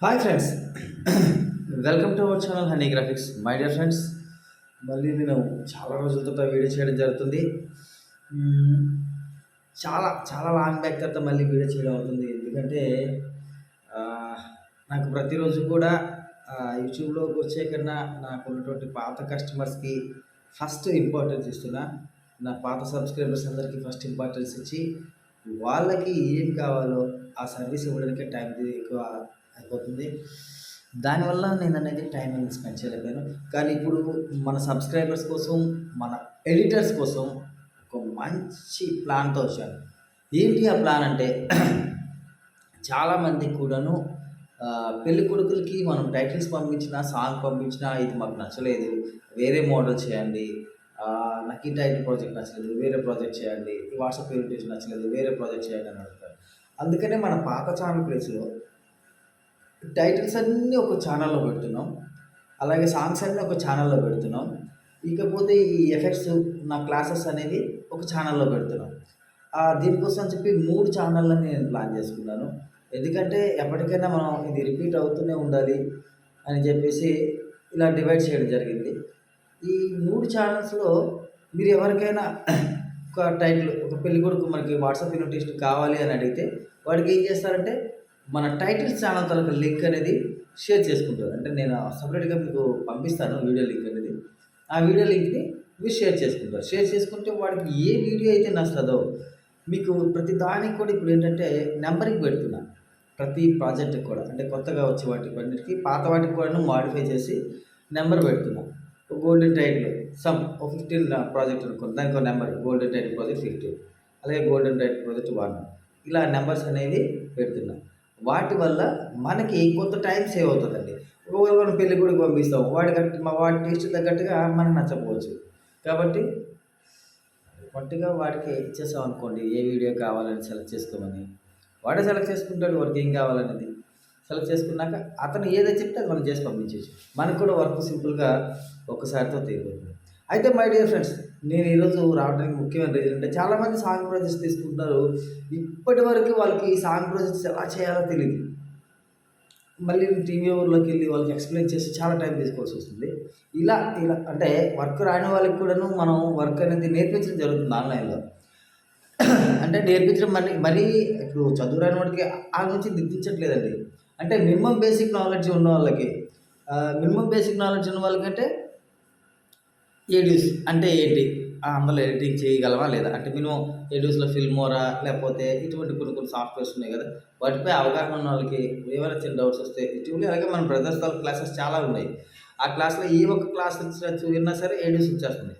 Hi friends, welcome to our channel honey graphics. My dear friends, మళ్ళీ నేను చాలా రోజుల తర్వాత వీడియో చేయడం జరుగుతుంది. మ్మ్, చాలా చాలా లాంగ్ బ్యాక్ తర్వాత మళ్ళీ వీడియో చేయడం అవుతుంది. ఎందుకంటే ఆ, నాకు ప్రతిరోజు కూడా యూట్యూబ్లోకి వచ్చే కన్నా నాకు ఉన్నటువంటి పాత కస్టమర్స్కి ఫస్ట్ ఇంపార్టెన్స్ ఇస్తున్నా. నా పాత సబ్స్క్రైబర్స్ అందరికీ ఫస్ట్ ఇంపార్టెన్స్ ఇచ్చి వాళ్ళకి ఏం కావాలో ఆ సర్వీస్ ఇవ్వడానికి టైం ఎక్కువ అయిపోతుంది. దానివల్ల నేను అనేది టైం అనేది స్పెండ్ చేయలేకపోయాను. కానీ ఇప్పుడు మన సబ్స్క్రైబర్స్ కోసం, మన ఎడిటర్స్ కోసం ఒక మంచి ప్లాన్తో వచ్చాను. ఏంటి ఆ ప్లాన్ అంటే చాలామంది కూడాను పెళ్లి కొడుకులకి మనం టైటిల్స్ పంపించినా, సాంగ్ పంపించినా ఇది మాకు నచ్చలేదు, వేరే మోడల్ చేయండి, నాకు ఈ టైటిల్ ప్రాజెక్ట్ నచ్చలేదు, వేరే ప్రాజెక్ట్ చేయండి, ఈ వాట్సాప్ ఇన్విటేషన్ నచ్చలేదు, వేరే ప్రాజెక్ట్ చేయండి అని అడుగుతారు. అందుకనే మన పాత ఛానల్ ప్లేస్లో టైటిల్స్ అన్నీ ఒక ఛానల్లో పెడుతున్నాం, అలాగే సాంగ్స్ అన్నీ ఒక ఛానల్లో పెడుతున్నాం. ఇకపోతే ఈ ఎఫెక్ట్స్, నా క్లాసెస్ అనేవి ఒక ఛానల్లో పెడుతున్నాం. దీనికోసం అని చెప్పి 3 ఛానళ్ళని నేను ప్లాన్ చేసుకున్నాను. ఎందుకంటే ఎప్పటికైనా మనం ఇది రిపీట్ అవుతూనే ఉండాలి అని చెప్పేసి ఇలా డివైడ్ చేయడం జరిగింది. ఈ 3 ఛానల్స్‌లో మీరు ఎవరికైనా ఒక టైటిల్, ఒక పెళ్ళికొడుకు మనకి వాట్సాప్ ఇన్విటేషన్ కావాలి అని అడిగితే వాడికి ఏం చేస్తారంటే మన టైటిల్స్ ఛానల్ తాలూకా లింక్ అనేది షేర్ చేసుకుంటారు. అంటే నేను సపరేట్‌గా మీకు పంపిస్తాను వీడియో లింక్ అనేది. ఆ వీడియో లింక్‌ని మీరు షేర్ చేసుకుంటారు. షేర్ చేసుకుంటే వాడికి ఏ వీడియో అయితే నచ్చదో, మీకు ప్రతి దానికి కూడా ఇప్పుడు ఏంటంటే నంబరింగ్ పెడుతున్నా. ప్రతి ప్రాజెక్ట్‌కి కూడా, అంటే కొత్తగా వచ్చే వాటికి అన్నిటికి, పాత వాటికి కూడాను మోడిఫై చేసి నెంబర్ పెడుతున్నా. గోల్డెన్ టైటిల్ ఒక 15 ప్రాజెక్ట్ అనుకోండి, దానికి ఒక నెంబర్ గోల్డెన్ టైటిల్ ప్రాజెక్ట్ 15, అలాగే గోల్డెన్ టైటిల్ ప్రాజెక్ట్ 1, ఇలా నెంబర్స్ అనేవి పెడుతున్నా. వాటి వల్ల మనకి కొంత టైం సేవ్ అవుతుందండి. ఒకవేళ మనం పెళ్ళికొడుకు పంపిస్తాం, వాడి టేస్ట్ తగ్గట్టుగా మనకు నచ్చకపోవచ్చు. కాబట్టి పట్టుగా వాడికి ఇచ్చేసాం అనుకోండి, ఏ వీడియో కావాలని సెలెక్ట్ చేసుకోమని, వాడే సెలెక్ట్ చేసుకుంటాడు వాడికి ఏం కావాలనేది. సెలెక్ట్ చేసుకున్నాక అతను ఏదైతే చెప్తే అది మనం చేసి పంపించేయచ్చు. మనకు కూడా వర్క్ సింపుల్గా ఒక్కసారితో తీరిపోతుంది. అయితే మై డియర్ ఫ్రెండ్స్, నేను ఈరోజు రావడానికి ముఖ్యమైన రీజన్ అంటే చాలామంది సాంగ్ ప్రాజెక్ట్స్ తీసుకుంటున్నారు. ఇప్పటి వరకు వాళ్ళకి ఈ సాంగ్ ప్రాజెక్ట్స్ ఎలా చేయాలో తెలియదు. మళ్ళీ టీవీ ఊర్లోకి వెళ్ళి వాళ్ళకి ఎక్స్ప్లెయిన్ చేసి చాలా టైం తీసుకోవాల్సి వస్తుంది. ఇలా ఇలా అంటే వర్క్ రాని వాళ్ళకి కూడాను మనం వర్క్ అనేది నేర్పించడం జరుగుతుంది ఆన్లైన్లో. అంటే నేర్పించడం మరీ ఇప్పుడు చదువు రాని వాడికి ఆ నుంచి దిద్దించట్లేదండి. అంటే మినిమం బేసిక్ నాలెడ్జ్ ఉన్న వాళ్ళకి, మినిమం బేసిక్ నాలెడ్జ్ ఉన్న వాళ్ళకంటే ఏడ్యూస్ అంటే ఏంటి? అందులో ఎడిటింగ్ చేయగలమా లేదా? అంటే మినిమం ఏడ్యూస్‌లో ఫిల్మోరా లేకపోతే ఇటువంటి కొన్ని సాఫ్ట్‌వేర్స్ ఉన్నాయి గదా! వాటిపై అవగాహన ఉన్న వాళ్ళకి ఏమైనా చిన్న డౌట్స్ వస్తే యూట్యూబ్‌లో, అలాగే మన బ్రదర్స్ తాలూకు క్లాసెస్ చాలా ఉన్నాయి. ఆ క్లాస్‌లో ఏ ఒక్క క్లాస్ విన్నా సరే ఏడ్యూస్ వచ్చేస్తుంది.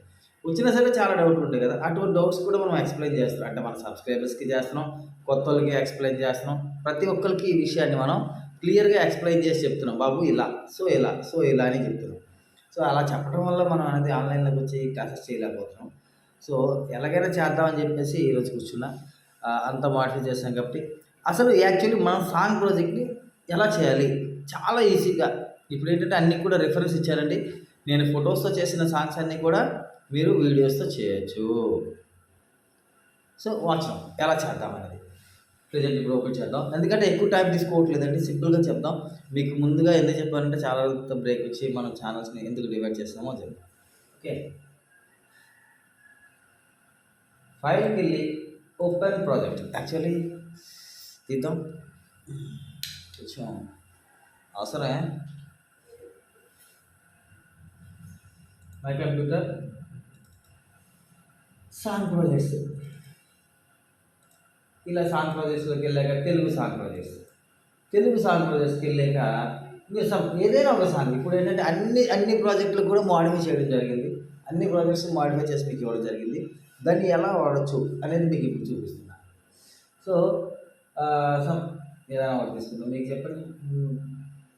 వచ్చినా సరే చాలా డౌట్లు ఉంటాయి గదా! అటువంటి డౌట్స్ కూడా మనం ఎక్స్‌ప్లెయిన్ చేస్తున్నాం. అంటే మన సబ్స్క్రైబర్స్‌కి చేస్తున్నాం, కొత్తోళ్ళకి ఎక్స్‌ప్లెయిన్ చేస్తున్నాం. ప్రతి ఒక్కళ్ళకి ఈ విషయాన్ని మనం క్లియర్‌గా ఎక్స్‌ప్లెయిన్ చేసి చెప్తున్నాం. బాబు ఇలా, సో ఇలా అని చెప్తున్నాం. సో అలా చెప్పడం వల్ల మనం అనేది ఆన్‌లైన్‌లోకి వచ్చి క్లాసెస్ చేయలేకపోతున్నాం. సో ఎలాగైనా చేద్దామని చెప్పేసి ఈరోజు కూర్చున్నా. అంతా మోడిఫై చేశాం కాబట్టి అసలు యాక్చువల్లీ మనం సాంగ్ ప్రాజెక్ట్‌ని ఎలా చేయాలి? చాలా ఈజీగా ఇప్పుడేంటంటే అన్నీ కూడా రిఫరెన్స్ ఇచ్చారండి. నేను ఫోటోస్‌తో చేసిన సాంగ్స్ అన్నీ కూడా మీరు వీడియోస్‌తో చేయొచ్చు. సో వాచ్ ఎలా చేద్దామనేది ప్రెజెంట్ ఇప్పుడు ఓపెన్ చేద్దాం. ఎందుకంటే ఎక్కువ టైం తీసుకోవట్లేదండి. సింపుల్‌గా చెప్దాం. మీకు ముందుగా ఎందుకు చెప్పానంటే చాలా రోజులతో బ్రేక్ వచ్చి మనం ఛానల్స్‌ని ఎందుకు డివైడ్ చేస్తామో చెప్దాం. ఓకే. ఫైల్‌కెళ్ళి ఓపెన్ ప్రాజెక్ట్ యాక్చువల్లీ తీద్దాం. కొంచెం అవసరమే. మై కంప్యూటర్ సాంగ్ ప్రాజెక్ట్స్, ఇలా సాంగ్ ప్రాజెక్ట్స్‌లోకి వెళ్ళాక తెలుగు సాంగ్ ప్రాజెక్ట్స్‌కి వెళ్ళాక మీరు ఏదైనా ఒక సాంగ్ ఇప్పుడు ఏంటంటే అన్ని ప్రాజెక్టులు కూడా మోడిఫై చేయడం జరిగింది. అన్ని ప్రాజెక్ట్స్ మోడిఫై చేసి మీకు ఇవ్వడం జరిగింది. దాన్ని ఎలా వాడొచ్చు అనేది మీకు ఇప్పుడు చూపిస్తున్నా. సో సమ్ ఏదైనా ఒకటి తీసుకుందాం. మీకు చెప్పండి.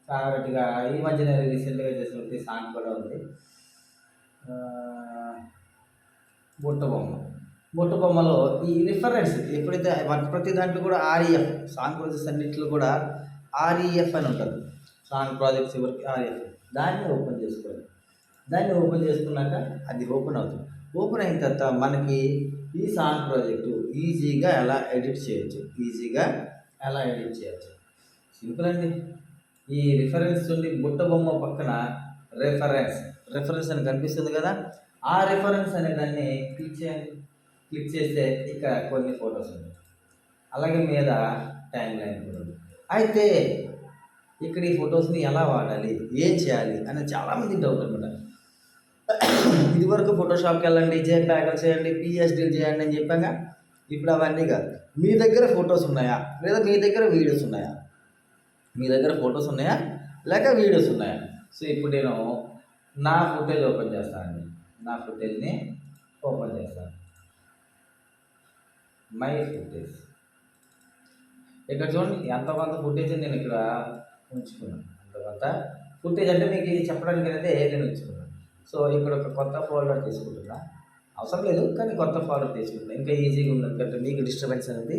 ఫేవరెట్‌గా ఈ మధ్యన రీసెంట్‌గా చేసినటువంటి సాంగ్ కూడా ఉంది. బుట్ట బొమ్మ. బుట్ట బొమ్మలో ఈ రిఫరెన్స్ ఎప్పుడైతే ప్రతి దాంట్లో కూడా ఆర్‌ఈఎఫ్, సాంగ్ ప్రాజెక్ట్స్ అన్నిట్లో కూడా ఆర్‌ఈఎఫ్ అని ఉంటుంది. సాంగ్ ప్రాజెక్ట్స్ చివరికి ఆర్‌ఈఎఫ్. దాన్ని ఓపెన్ చేసుకోవాలి. దాన్ని ఓపెన్ చేసుకున్నాక అది ఓపెన్ అవుతుంది. ఓపెన్ అయిన తర్వాత మనకి ఈ సాంగ్ ప్రాజెక్టు ఈజీగా ఎలా ఎడిట్ చేయొచ్చు సింపుల్ అండి. ఈ రిఫరెన్స్ నుండి బుట్ట బొమ్మ పక్కన రెఫరెన్స్ రెఫరెన్స్ అని కనిపిస్తుంది కదా, ఆ రెఫరెన్స్ అనే దాన్ని క్లిక్ చేయండి. క్లిక్ చేస్తే ఇక్కడ కొన్ని ఫొటోస్ ఉంటాయి, అలాగే మీద టైం లైన్ కూడా ఉంది. అయితే ఇక్కడ ఈ ఫొటోస్ని ఎలా వాడాలి, ఏం చేయాలి అనేది చాలామంది డౌట్ అనమాట. ఇదివరకు ఫోటోషాప్కి వెళ్ళండి, జేప్యాకల్ చేయండి, పిఎస్డీలు చేయండి అని చెప్పాక, ఇప్పుడు అవన్నీ కాదు. మీ దగ్గర ఫొటోస్ ఉన్నాయా, లేదా మీ దగ్గర వీడియోస్ ఉన్నాయా, మీ దగ్గర ఫొటోస్ ఉన్నాయా లేక వీడియోస్ ఉన్నాయా? సో ఇప్పుడు నేను నా ఫుటేజ్ ఓపెన్ చేస్తానండి. నా ఫుటేజ్ని ఓపెన్ చేస్తాను. My footage. ఇక్కడ చూడండి, ఎంత కొంత ఫుటేజ్ నేను ఇక్కడ ఉంచుకున్నాను. అంత కొంత ఫుటేజ్ అంటే మీకు ఇది చెప్పడానికి అయితే నేను ఉంచుకున్నాను. సో ఇక్కడ ఒక కొత్త ఫోల్డర్ తీసుకుంటున్నా, అవసరం లేదు కానీ కొత్త ఫోల్డర్ తీసుకుంటున్నా, ఇంకా ఈజీగా ఉంది ఎందుకంటే మీకు డిస్టర్బెన్స్ అనేది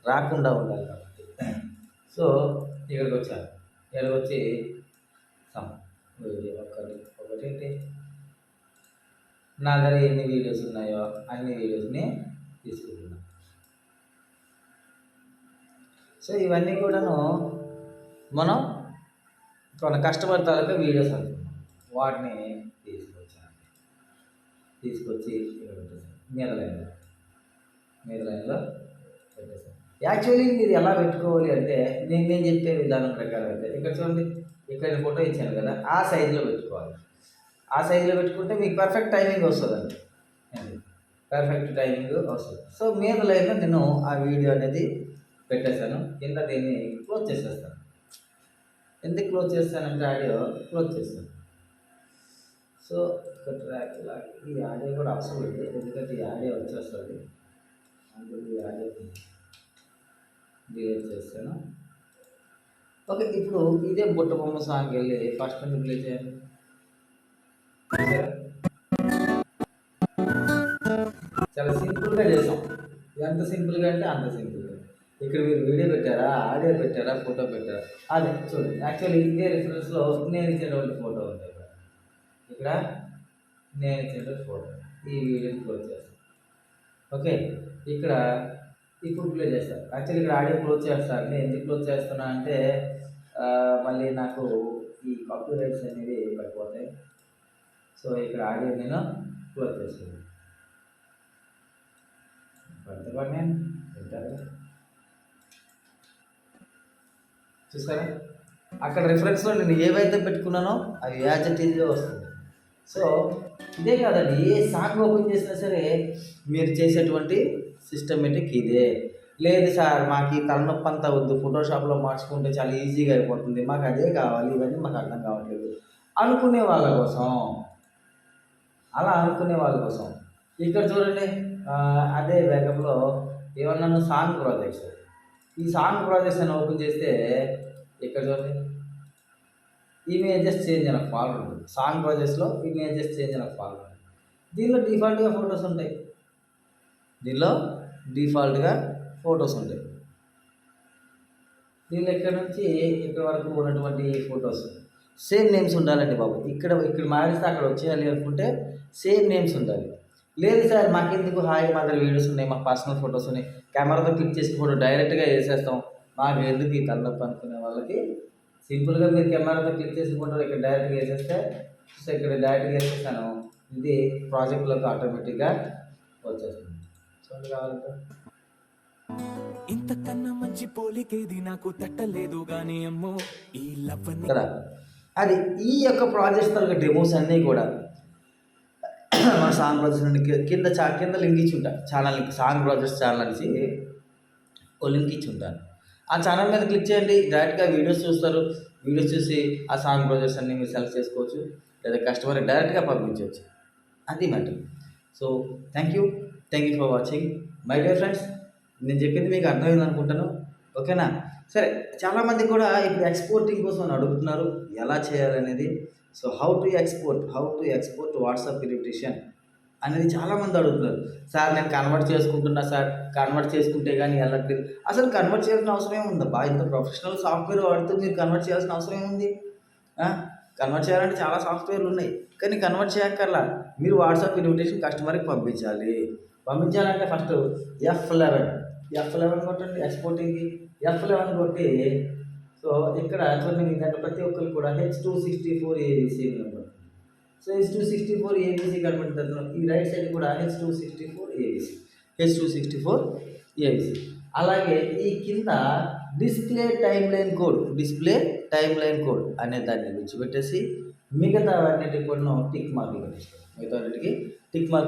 రాకుండా ఉండాలి కాబట్టి. సో ఇక్కడికి వచ్చాను. ఇక్కడికి వచ్చి వీడియో ఒకటి నా దగ్గర ఎన్ని వీడియోస్ ఉన్నాయో అన్ని వీడియోస్ని తీసుకుంటున్నాను. సో ఇవన్నీ కూడాను మనం కొన్ని కస్టమర్ తాలూకా వీడియోస్ అనుకున్నాం, వాటిని తీసుకొచ్చి ఇక్కడ పెట్టేసాను. మీద లైన్లో పెట్టేసాను. యాక్చువల్లీ ఇది ఎలా పెట్టుకోవాలి అంటే నేను చెప్పే విధానం ప్రకారం అయితే ఇక్కడ చూడండి, ఇక్కడ ఫోటో ఇచ్చాను కదా, ఆ సైజులో పెట్టుకోవాలి. ఆ సైజులో పెట్టుకుంటే మీకు పర్ఫెక్ట్ టైమింగ్ వస్తుందండి, పర్ఫెక్ట్ టైమింగ్ వస్తుంది. సో మీద లైన్లో నేను ఆ వీడియో అనేది పెట్టేశాను. కింద దీన్ని క్లోజ్ చేసేస్తాను. ఎందుకు క్లోజ్ చేస్తానంటే ఆడియో క్లోజ్ చేస్తాను. సో ఒక ట్రాక్ లాగా ఈ ఆడియో కూడా అవసరం లేదు, ఎందుకంటే ఈ ఆడియో వచ్చేస్తుంది. అందుకు ఈ ఆడియో డిలీట్ చేస్తాను. ఓకే, ఇప్పుడు ఇదే బుట్ట బొమ్మ సాంగ్ వెళ్ళి ఫస్ట్ నుండి ప్లే చేయండి. చాలా సింపుల్గా చేసాం. ఎంత సింపుల్గా అంటే అంత సింపుల్గా. ఇక్కడ మీరు వీడియో పెట్టారా, ఆడియో పెట్టారా, ఫోటో పెట్టారా, అదే చూడండి. యాక్చువల్లీ ఇదే రిఫరెన్స్లో నేను ఇచ్చినటువంటి ఫోటో ఉంది. ఇక్కడ నేను ఇచ్చినటువంటి ఫోటో, ఈ వీడియోని క్లోజ్ చేస్తాను. ఓకే, ఇక్కడ ఇప్పుడు ప్లే చేస్తాను. యాక్చువల్లీ ఇక్కడ ఆడియో క్లోజ్ చేస్తాను. నేను ఎందుకు క్లోజ్ చేస్తున్నా అంటే మళ్ళీ నాకు ఈ కాపీరైట్స్ అనేవి పడిపోతాయి. సో ఇక్కడ ఆడియో నేను క్లోజ్ చేస్తాను. నేను వింటారు చూసారా, అక్కడ రిఫరెన్స్లో నేను ఏవైతే పెట్టుకున్నానో అవి యాజ్ ఇట్ ఈజ్గా వస్తుంది. సో ఇదే కాదండి, ఏ సాంగ్ ఓపెన్ చేసినా సరే మీరు చేసేటువంటి సిస్టమేటిక్ ఇదే. లేదు సార్ మాకు ఈ తలనొప్పి అంతా వద్దు, ఫోటోషాప్లో మార్చుకుంటే చాలా ఈజీగా అయిపోతుంది, మాకు అదే కావాలి, ఇవన్నీ మాకు అర్థం కావట్లేదు అనుకునే వాళ్ళ కోసం, అలా అనుకునే వాళ్ళ కోసం ఇక్కడ చూడండి. అదే వేగంలో ఏమన్నా సాంగ్ ప్రాజెక్ట్స్, ఈ సాంగ్ ప్రాజెక్ట్స్ అని ఓపెన్ చేస్తే ఇక్కడ చూడండి, ఇమేజెస్ చేంజ్ అయిన ఫాల్డర్ ఉంటుంది. సాంగ్ ప్రాజెక్ట్స్లో ఇమేజెస్ చేంజ్ అయిన ఫాల్డర్ ఉంటుంది. దీనిలో డిఫాల్ట్గా ఫొటోస్ ఉంటాయి. దీనిలో ఇక్కడ నుంచి ఇక్కడ వరకు ఉన్నటువంటి ఫొటోస్ సేమ్ నేమ్స్ ఉండాలండి బాబు. ఇక్కడ మారిస్తే అక్కడ వచ్చేయాలి అనుకుంటే సేమ్ నేమ్స్ ఉండాలి. లేదు సార్ మాకెందుకు, హాయ్ మా దగ్గర వీడియోస్ ఉన్నాయి, మా పర్సనల్ ఫొటోస్ ఉన్నాయి, కెమెరాతో క్లిక్ చేసిన ఫోటో డైరెక్ట్గా వేసేస్తాం, మాకు ఎందుకు ఈ తలనొప్పి అనుకునే వాళ్ళకి సింపుల్గా మీరు కెమెరాతో క్లిక్ చేసిన ఫోటో ఇక్కడ డైరెక్ట్గా వేసేస్తే, సో ఇక్కడ డైరెక్ట్గా వేసేస్తాను, ఇది ప్రాజెక్ట్లోకి ఆటోమేటిక్గా వచ్చేస్తుంది. చూడండి కావాలంటే ఇంతకన్నా మంచి పోలికేది నాకు తట్టలేదు కానీ అమ్మో ఈ లవ్ కదా. అది ఈ యొక్క ప్రాజెక్ట్స్ తరగతి డెమోస్ అన్నీ కూడా మన సాంగ్ ప్రాజెక్ట్స్ నుండి కింద లింక్ ఇచ్చి ఉంటాను. ఛానల్ సాంగ్ ప్రాజెక్ట్స్ ఛానల్ అనేసి ఓ లింక్ ఇచ్చి ఉంటాను. ఆ ఛానల్ మీద క్లిక్ చేయండి, డైరెక్ట్గా వీడియోస్ చూస్తారు. వీడియోస్ చూసి ఆ సాంగ్ ప్రాజెక్ట్స్ అన్నీ మీరు సెలెక్ట్ చేసుకోవచ్చు, లేదా కస్టమర్కి డైరెక్ట్గా పంపించవచ్చు. అది matter. So thank you for watching my dear friends. నేను చెప్పింది మీకు అర్థమైంది అనుకుంటాను, ఓకేనా? సరే, చాలామంది కూడా ఇప్పుడు ఎక్స్పోర్టింగ్ కోసం అడుగుతున్నారు ఎలా చేయాలనేది. So how to export WhatsApp invitation అనేది చాలామంది అడుగుతున్నారు. సార్ నేను కన్వర్ట్ చేసుకుంటున్నా సార్, కన్వర్ట్ చేసుకుంటే కానీ వెళ్ళట్లేదు. అసలు కన్వర్ట్ చేయాల్సిన అవసరం ఏముందబ్బా? ఇంత ప్రొఫెషనల్ సాఫ్ట్వేర్ వాడుతూ మీరు కన్వర్ట్ చేయాల్సిన అవసరం ఏముంది? కన్వర్ట్ చేయాలంటే చాలా సాఫ్ట్వేర్లు ఉన్నాయి, కానీ కన్వర్ట్ చేయక్కర్లా. మీరు వాట్సాప్ ఇన్విటేషన్ కస్టమర్కి పంపించాలంటే ఫస్ట్ F11 కొట్టండి ఎక్స్పోర్టింగ్కి. F11 కొట్టి సో సో ఇక్కడ చూడండి మీ దాంట్లో ప్రతి ఒక్కరికి కూడా H264 ABC number. So H264 ABC కనబడుతుంది. ఈ రైట్ సైడ్ కూడా H264 ABC, H264 ABC. అలాగే ఈ కింద డిస్ప్లే టైమ్ లైన్ కోడ్ అనే దాన్ని విడిచిపెట్టేసి మిగతా అన్నిటికి కూడా టిక్ మార్కులు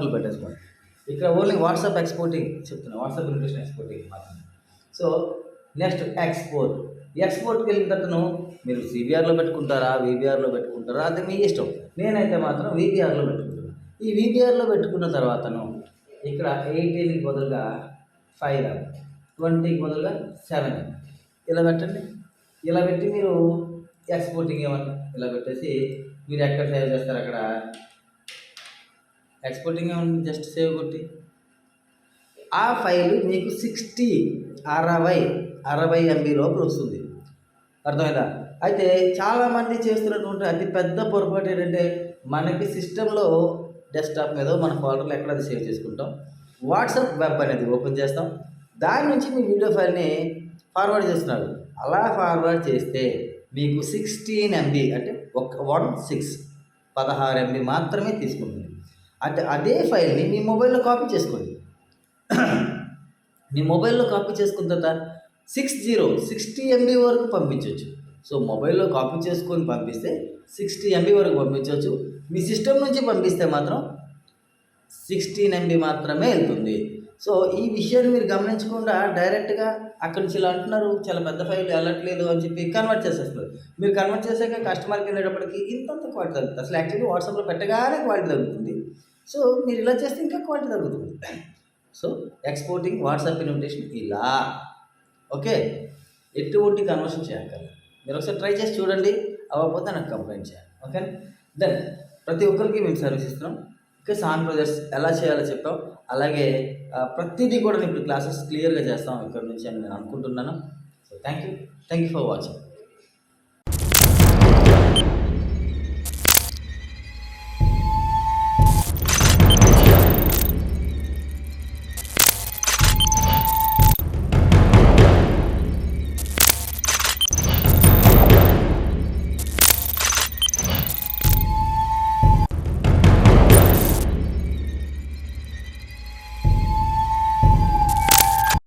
పెట్టేసుకోండి. ఇక్కడ ఓన్లీ వాట్సాప్ ఎక్స్పోర్టింగ్ చెప్తున్నా, వాట్సాప్ ఇన్విటేషన్ ఎక్స్పోర్టింగ్ మాత్రమే. సో నెక్స్ట్ ఎక్స్పోర్ట్కి వెళ్ళిన తర్వాత మీరు CBRలో పెట్టుకుంటారా, VBRలో పెట్టుకుంటారా, అది మీ ఇష్టం. నేనైతే మాత్రం VBRలో పెట్టుకుంటున్నాను. ఈ VBRలో పెట్టుకున్న తర్వాతను ఇక్కడ 18కి బదులుగా 5, 20కి బదులుగా 7 ఇలా పెట్టండి. ఇలా పెట్టి మీరు ఎక్స్పోర్టింగ్ ఏమన్నా ఇలా పెట్టేసి మీరు ఎక్కడ సేవ్ చేస్తారు అక్కడ ఎక్స్పోర్టింగ్ ఏమన్నా జస్ట్ సేవ్ కొట్టి ఆ ఫైల్ మీకు 60 MB లోపల వస్తుంది. అర్థమైందా? అయితే చాలామంది చేస్తున్నటువంటి అతి పెద్ద పొరపాటు ఏంటంటే మనకి సిస్టంలో డెస్క్టాప్ మీద మన ఫోల్డర్లో ఎక్కడ అది సేవ్ చేసుకుంటాం, వాట్సాప్ వెబ్ అనేది ఓపెన్ చేస్తాం, దాని నుంచి మీ వీడియో ఫైల్ని ఫార్వర్డ్ చేస్తున్నారు. అలా ఫార్వర్డ్ చేస్తే మీకు 16 MB అంటే 16 MB మాత్రమే తీసుకుంటుంది. అంటే అదే ఫైల్ని మీ మొబైల్లో కాపీ చేసుకోండి. మీ మొబైల్లో కాపీ చేసుకున్న తర్వాత 60 MB వరకు పంపించవచ్చు. సో మొబైల్లో కాపీ చేసుకొని పంపిస్తే 60 MB వరకు పంపించవచ్చు. మీ సిస్టమ్ నుంచి పంపిస్తే మాత్రం 16 MB మాత్రమే వెళ్తుంది. సో ఈ విషయాన్ని మీరు గమనించకుండా డైరెక్ట్గా అక్కడి నుంచి ఇలా అంటున్నారు, చాలా పెద్ద ఫైల్ వెళ్ళట్లేదు అని చెప్పి కన్వర్ట్ చేసేస్తున్నారు. మీరు కన్వర్ట్ చేసాక కస్టమర్కి వెళ్ళేటప్పటికి ఇంతంత క్వాలిటీ తగ్గుతుంది. అసలు యాక్చువల్లీ వాట్సాప్లో పెట్టగానే క్వాలిటీ తగ్గుతుంది. సో మీరు ఇలా చేస్తే ఇంకా క్వాలిటీ తగ్గుతుంది. సో ఎక్స్పోర్టింగ్ వాట్సాప్ ఇన్విటేషన్ ఇలా ఓకే, ఎటువంటి కన్వర్షన్ చేయక్కర్లేదు. మీరు ఒకసారి ట్రై చేసి చూడండి, అవ్వకపోతే నాకు కంప్లైంట్ చేయాలి. ఓకే, దెన్ ప్రతి ఒక్కరికి మేము సర్వీస్ ఇస్తున్నాం. ఇంకా సాన్ ప్రాజెక్ట్స్ ఎలా చేయాలో చెప్పాం. అలాగే ప్రతిదీ కూడా ఇప్పుడు క్లాసెస్ క్లియర్గా చేస్తాం ఇక్కడ నుంచి అని నేను అనుకుంటున్నాను. So thank you for watching.